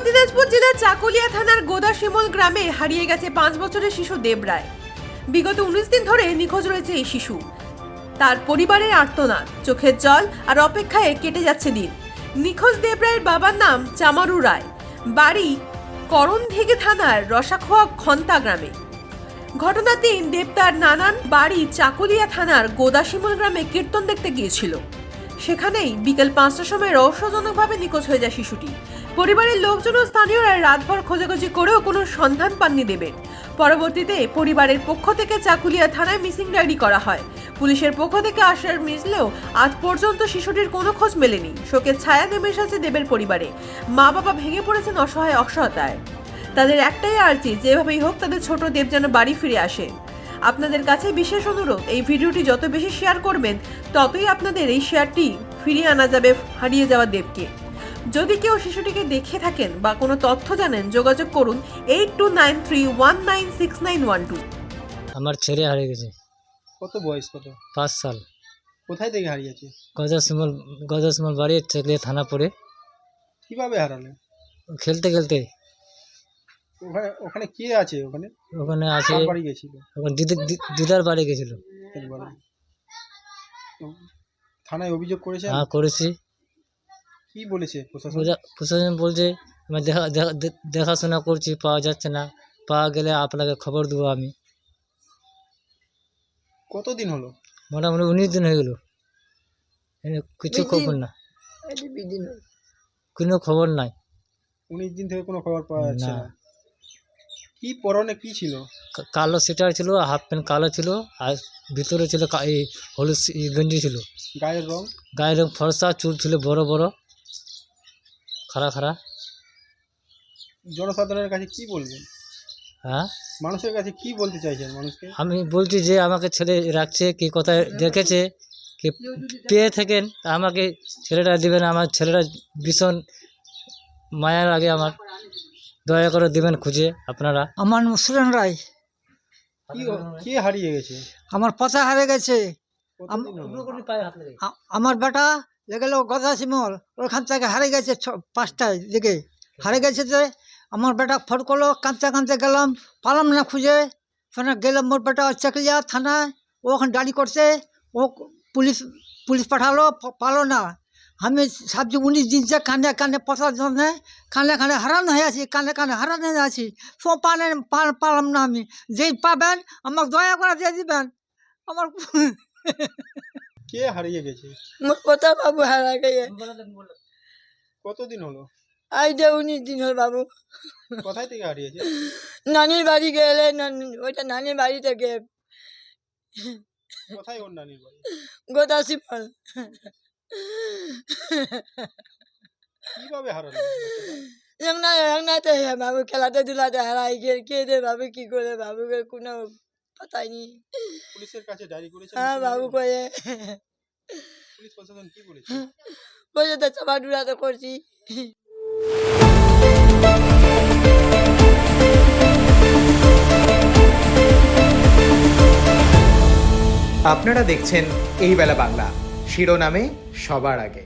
উত্তর দিনাজপুর জেলার চাকুলিয়া থানার গোদাশিমল গ্রামে হারিয়ে গেছে 5 বছরের শিশু দেব রায়। বিগত 19 দিন ধরে নিখোঁজ রয়েছে এই শিশু। তার পরিবারের আর্তনাদ, চোখের জল আর অপেক্ষায় কেটে যাচ্ছে দিন। নিখোঁজ দেব রায়ের বাবার নাম চামারু রায়, বাড়ি করণদিঘি থানার রসাখোয়া খন্তা গ্রামে। ঘটনার দিন দেব তার নানান বাড়ি চাকুলিয়া থানার গোদাশিমল গ্রামে কীর্তন দেখতে গিয়েছিল। সেখানেই বিকেল 5টার সময় রহস্যজনকভাবে নিখোঁজ হয়ে যায় শিশুটি। পরিবারের লোকজন ও স্থানীয়রা রাতভর খোঁজাখুঁজি করেও কোনো সন্ধান পাননি দেবের। পরবর্তীতে পরিবারের পক্ষ থেকে চাকুলিয়া থানায় মিসিং ডায়েরি করা হয়। পুলিশের পক্ষ থেকে আশ্বাস মিললেও আজ পর্যন্ত শিশুটির কোনো খোঁজ মেলেনি। শোকের ছায়া নেমে এসেছে দেবের পরিবারে। মা বাবা ভেঙে পড়েছেন অসহায়তায়। তাদের একটাই আর্জি, যেভাবেই হোক তাদের ছোট দেব যেন বাড়ি ফিরে আসে। আপনাদের কাছে বিশেষ অনুরোধ, এই ভিডিওটি যত বেশি শেয়ার করবেন ততই আপনাদের এই শেয়ারটি ফিরিয়ে আনা যাবে হারিয়ে যাওয়া দেবকে। যদি কেউ শিশুটিকে দেখে থাকেন বা কোনো তথ্য জানেন, যোগাযোগ করুন 8293196912। আমার ছেলে হারিয়ে গেছে। কত বয়স? কত? 5 সাল। কোথায় থেকে হারিয়েছে? গজাসমল বাড়ি চাকুলিয়া থানা পড়ে। কিভাবে হারালে? খেলতে খেলতে। ওখানে কে আছে? ওখানে আছে বাড়ি গেছিল? ওখানে দিদার বাড়ি গেছিল। থানায় অভিযোগ করেছেন? হ্যাঁ, করেছি। কি বলেছে প্রশাসন? প্রশাসন বলছে আমি দেখাশোনা করছি, পাওয়া যাচ্ছে না, পাওয়া গেলে আপনাকে খবর দেবো আমি। কতদিন হলো? মোটামুটি 19 দিন হয়ে গেল, কিছু খবর না, কোনো খবর নাই। 19 দিন থেকে কোনো খবর পাওয়া যাচ্ছে না। কি পরনে কি ছিল? কালো সেটার ছিল, হাফ প্যান্ট কালো ছিল, আর ভিতরে ছিল এই হলুদ গেঞ্জি ছিল। গায়ের রং ফর্সা, চুল ছিল বড় বড়, খাড়া। জনসাধারণের কাছে কি বলবেন? হ্যাঁ, মানুষের কাছে কি বলতে চাইছেন মানুষকে? আমি বলছি যে আমাকে ছেলে রাখছে, কি কোথায় দেখেছে, কি পেয়ে থাকেন আমাকে ছেলেটা দিবেন। আমার ছেলেটা ভীষণ মায়া লাগে আমার, দয়া করে দিবেন খুঁজে আপনারা। আমার মুসলিম রায়। কে হারিয়ে গেছে? আমার পচা হারিয়ে গেছে। আমার বেটা গেল গদাশিমল, ওইখান থেকে হারিয়ে গেছে 5টায় দিকে হারিয়ে গেছে। যে আমার বেটা ফোন করলো, কাঁদতে গেলাম, পালাম না খুঁজে। ওখানে গেলাম, মোর বেটা চাকুলিয়া থানায়, ও ওখানে ডালি করছে, ও পুলিশ পাঠালো, পালো না। আমি ভাবছি 19 দিন যে কানে পচার জন্য কানে হারানো হয়ে আছি, কানে হারানো হয়ে আছি। সব পালাম না আমি। যেই পাবেন আমাকে দয়া করে দিয়ে দিবেন। আমার কে হারিয়ে গেছে? কোথা বাবু হারা গেছে। কতদিন হলো? আইডে 19 দিন হল বাবু। কোথায় থেকে হারিয়েছে? নানির বাড়ি গেলে, ওইটা নানির বাড়ি থেকে। কোথায় ওর নানির বাড়ি? গোদাশিমল। কিভাবে হারালো? তো বাবু খেলাতে ধুলাতে হারাই গিয়ে কে দে বাবু, কি করে বাবুকে কোনো পাতাই নি। পুলিশের কাছে ডায়েরি করেছেন? হ্যাঁ বাবু, করে পুলিশ প্রশাসন কি বলেছে? বসে তো চাপা ডুরা তো করছি। আপনারা দেখছেন এই বেলা বাংলা, শিরোনামে সবার আগে।